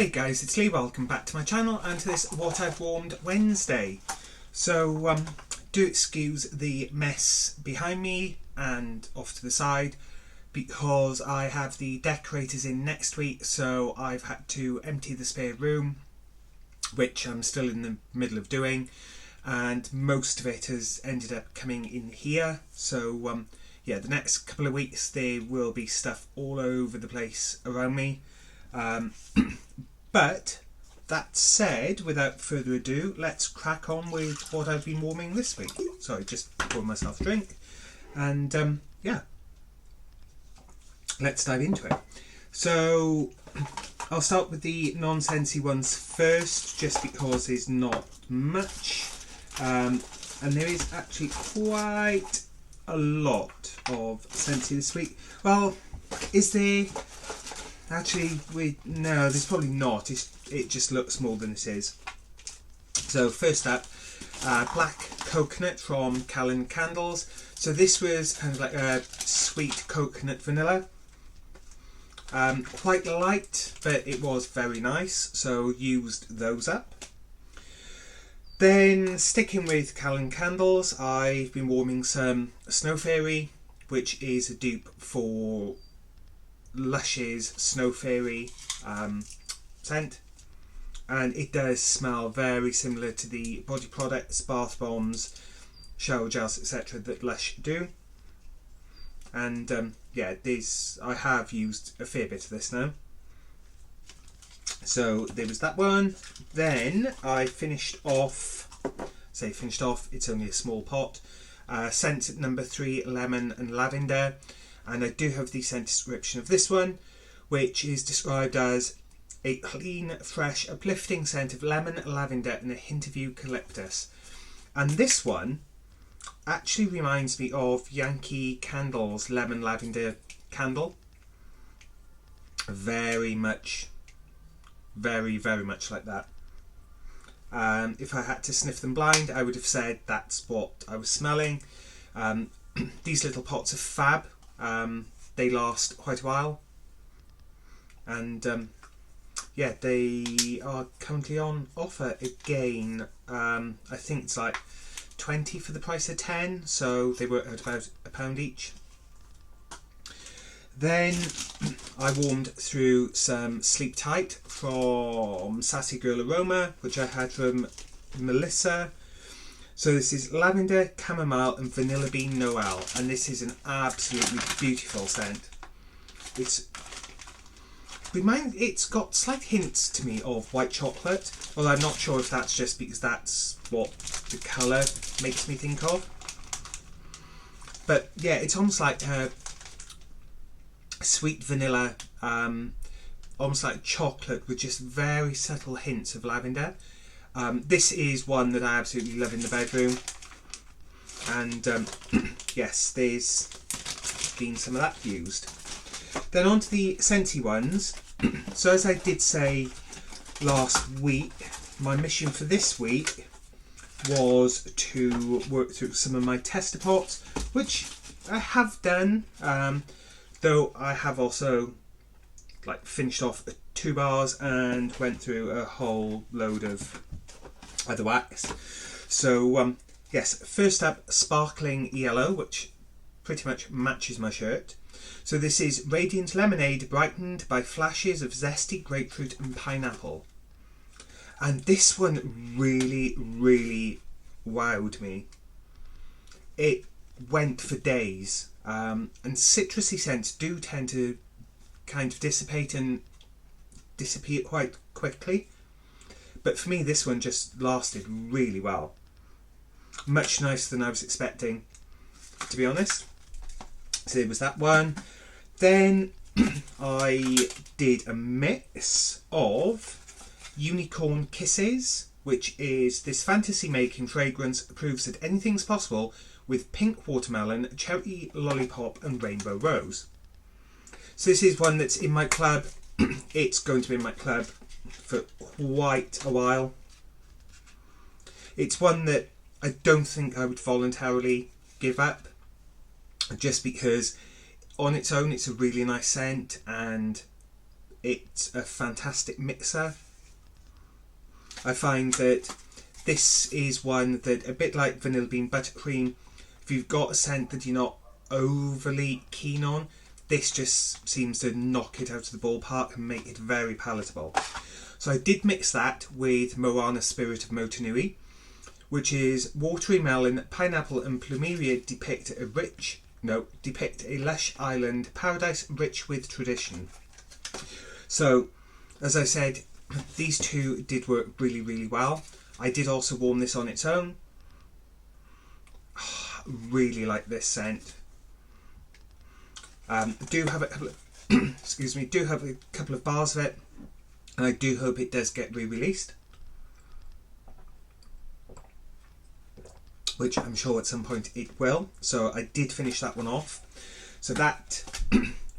Hey guys, it's Lee. Welcome back to my channel and to this What I've Warmed Wednesday. So do excuse the mess behind me and off to the side because I have the decorators in next week, so I've had to empty the spare room, which I'm still in the middle of doing, and most of it has ended up coming in here. So yeah, the next couple of weeks there will be stuff all over the place around me. But that said, without further ado, let's crack on with what I've been warming this week. Sorry, just poured myself a drink. And yeah, let's dive into it. So I'll start with the non-scentsy ones first, just because there's not much. And there is actually quite a lot of scentsy this week. Well, is there... Actually, no, there's probably not. It just looks more than it is. So first up, Black Coconut from Callan Candles. So this was kind of like a sweet coconut vanilla. Quite light, but it was very nice, so used those up. Then sticking with Callan Candles, I've been warming some Snow Fairy, which is a dupe for Lush's Snow Fairy scent, and it does smell very similar to the body products, bath bombs, shower gels, etc. that Lush do. And yeah, I have used a fair bit of this now. So there was that one. Then I finished off, it's only a small pot, scent number 3, Lemon and Lavender. And I do have the scent description of this one, which is described as a clean, fresh, uplifting scent of lemon, lavender and a hint of eucalyptus. And this one actually reminds me of Yankee Candle's lemon lavender candle. Very much like that. If I had to sniff them blind, I would have said that's what I was smelling. These little pots are fab. They last quite a while, and yeah, they are currently on offer again. I think it's like 20 for the price of 10, so they were at about £1 each. Then I warmed through some Sleep Tight from Sassy Girl Aroma, which I had from Melissa. So this is lavender, chamomile and vanilla bean Noel, and this is an absolutely beautiful scent. It's got slight hints to me of white chocolate, although I'm not sure if that's just because that's what the colour makes me think of. But yeah, it's almost like a sweet vanilla, almost like chocolate with just very subtle hints of lavender. This is one that I absolutely love in the bedroom, and yes, there's been some of that used. Then on to the scenty ones. So as I did say last week, my mission for this week was to work through some of my tester pots, which I have done, though I have also finished off 2 bars and went through a whole load of other wax. So yes, first up, Sparkling Yellow, which pretty much matches my shirt. So this is Radiant Lemonade brightened by flashes of zesty grapefruit and pineapple. And this one really wowed me. It went for days, and citrusy scents do tend to kind of dissipate and disappear quite quickly, but for me this one just lasted really well. Much nicer than I was expecting, to be honest. So there was that one. Then I did a mix of Unicorn Kisses, which is this fantasy making fragrance that proves that anything's possible with pink watermelon, cherry lollipop and rainbow rose. So this is one that's in my club. It's going to be in my club for quite a while. It's one that I don't think I would voluntarily give up, just because on its own it's a really nice scent, and it's a fantastic mixer. I find that this is one that, a bit like Vanilla Bean Buttercream, if you've got a scent that you're not overly keen on, this just seems to knock it out of the ballpark and make it very palatable. So I did mix that with Moana Spirit of Motunui, which is watery melon, pineapple and plumeria depict a lush island paradise rich with tradition. So, as I said, these two did work really, really well. I did also warm this on its own. Really like this scent. Do have a couple of excuse me, do have a couple of bars of it, and I do hope it does get re-released, which I'm sure at some point it will. So I did finish that one off. So that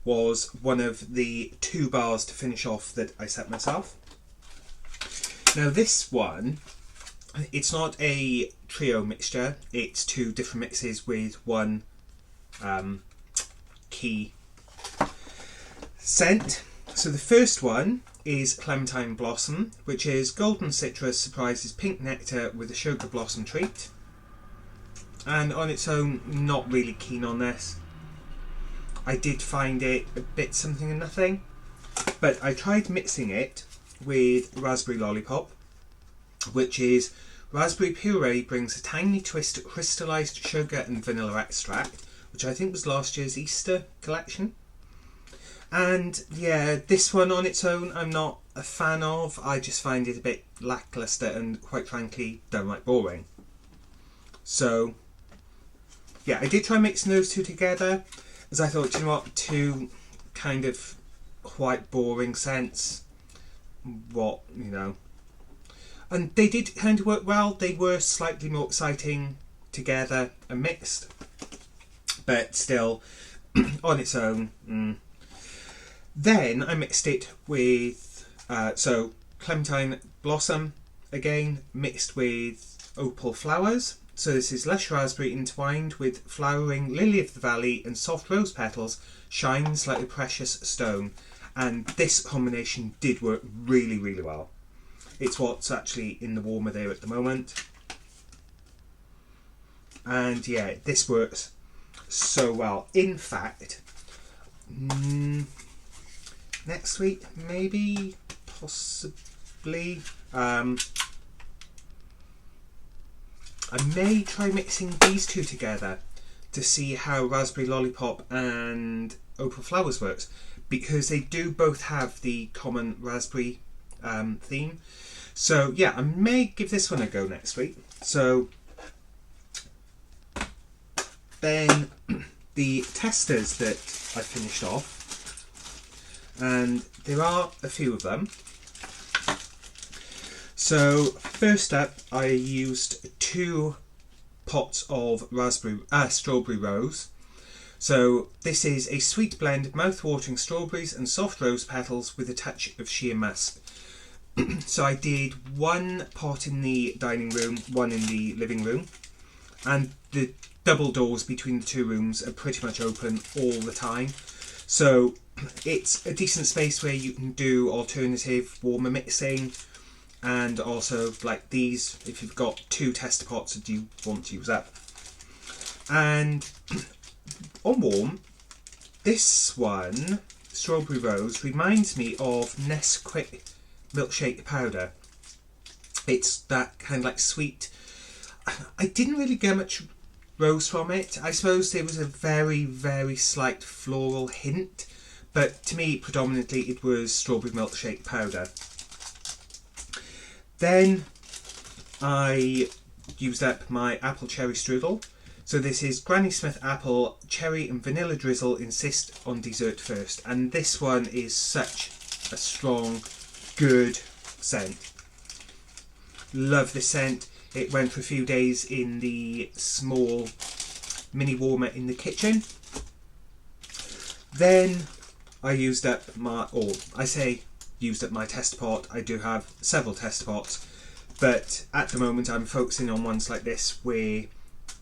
was one of the 2 bars to finish off that I set myself. Now this one, it's not a trio mixture, it's 2 different mixes with one key scent. So the first one is Clementine Blossom, which is golden citrus surprises pink nectar with a sugar blossom treat. And on its own, not really keen on this. I did find it a bit something and nothing, but I tried mixing it with Raspberry Lollipop, which is raspberry puree brings a tiny twist of crystallized sugar and vanilla extract, which I think was last year's Easter collection. And yeah, this one on its own I'm not a fan of. I just find it a bit lackluster and, quite frankly, downright boring. So yeah, I did try mixing those 2 together, as I thought, you know what, 2 kind of quite boring scents, what, you know. And they did kind of work well. They were slightly more exciting together and mixed, but still, on its own. Then I mixed it with, so Clementine Blossom, again, mixed with Opal Flowers. So this is lush raspberry entwined with flowering lily of the valley and soft rose petals, shines like a precious stone. And this combination did work really, really well. It's what's actually in the warmer there at the moment. And yeah, this works so well. In fact, next week, maybe, possibly, I may try mixing these 2 together to see how Raspberry Lollipop and Opal Flowers works, because they do both have the common raspberry theme. So yeah, I may give this one a go next week. So then the testers that I finished off, and there are a few of them. So first up, I used 2 pots of strawberry rose. So this is a sweet blend of mouth-watering strawberries and soft rose petals with a touch of sheer musk. So I did 1 pot in the dining room, 1 in the living room, and the double doors between the 2 rooms are pretty much open all the time. So it's a decent space where you can do alternative warmer mixing, and also like these, if you've got 2 tester pots that you want to use up. And on warm, this one, Strawberry Rose, reminds me of Nesquik milkshake powder. It's that kind of like sweet. I didn't really get much rose from it. I suppose there was a very, very slight floral hint, but to me predominantly it was strawberry milkshake powder. Then I used up my apple cherry strudel. So this is Granny Smith apple, cherry and vanilla drizzle, insist on dessert first. And this one is such a strong, good scent. Love this scent. It went for a few days in the small mini warmer in the kitchen. Then I used up my, used up my tester pot. I do have several tester pots, but at the moment I'm focusing on ones like this where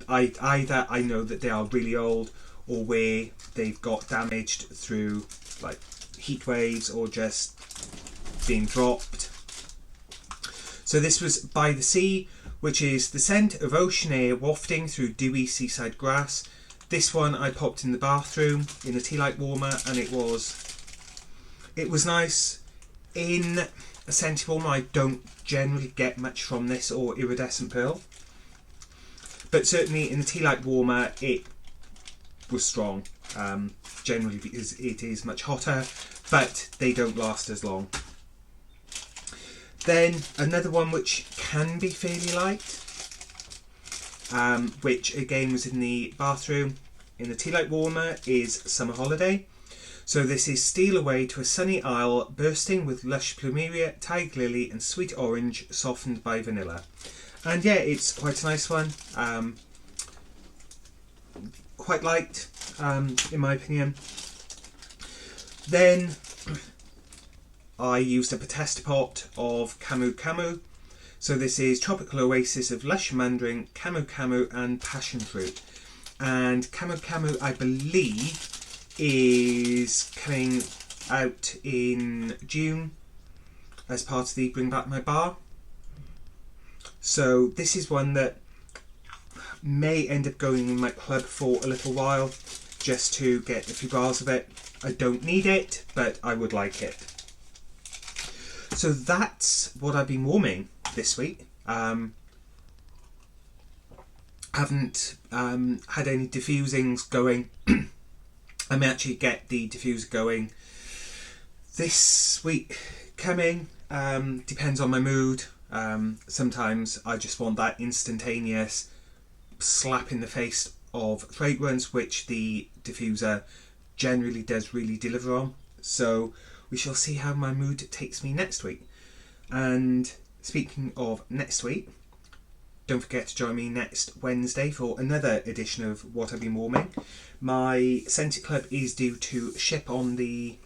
either I know that they are really old, or where they've got damaged through like heat waves or just being dropped. So this was By the Sea, which is the scent of ocean air wafting through dewy seaside grass. This one I popped in the bathroom in a tea light warmer, and it was nice. In a scented warmer, I don't generally get much from this or Iridescent Pearl, but certainly in the tea light warmer it was strong, generally because it is much hotter, but they don't last as long. Then another one which can be fairly light, which again was in the bathroom in the tea light warmer, is Summer Holiday. So this is Steal Away to a Sunny Isle bursting with lush plumeria, tiger lily and sweet orange softened by vanilla. And yeah, it's quite a nice one. Quite light, in my opinion. Then I used up a tester pot of Camu Camu. So this is Tropical Oasis of Lush Mandarin, Camu Camu and Passion Fruit. And Camu Camu, I believe, is coming out in June as part of the Bring Back My Bar. So this is one that may end up going in my club for a little while, just to get a few bars of it. I don't need it, but I would like it. So that's what I've been warming this week. Haven't had any diffusings going. I may actually get the diffuser going this week coming. Depends on my mood. Sometimes I just want that instantaneous slap in the face of fragrance, which the diffuser generally does really deliver on. So we shall see how my mood takes me next week. And speaking of next week, don't forget to join me next Wednesday for another edition of What I've Been Warming. My scented club is due to ship on the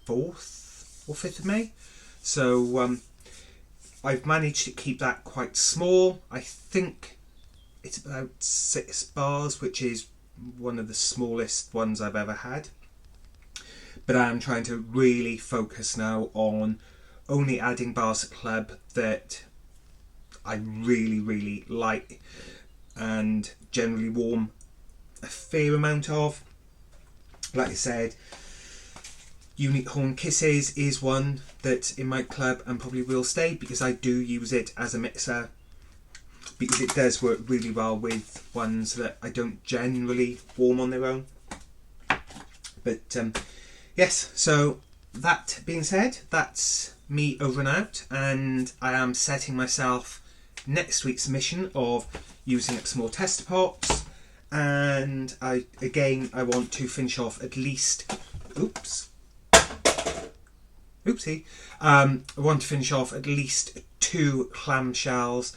4th or 5th of May. So I've managed to keep that quite small. I think it's about 6 bars, which is one of the smallest ones I've ever had. But I'm trying to really focus now on only adding bars to club that I really, really like and generally warm a fair amount of. Like I said, Unicorn Kisses is one that's in my club and probably will stay, because I do use it as a mixer, because it does work really well with ones that I don't generally warm on their own. But yes, so that being said, that's me over and out, and I am setting myself next week's mission of using up some more tester pots, and I want to finish off at least I want to finish off at least 2 clamshells,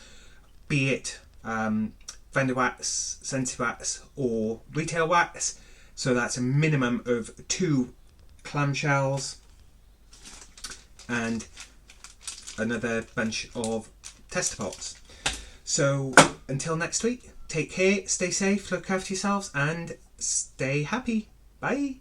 be it vendor wax, scented wax or retail wax. So that's a minimum of 2 clamshells and another bunch of tester pots. So until next week, take care, stay safe, look after yourselves and stay happy. Bye.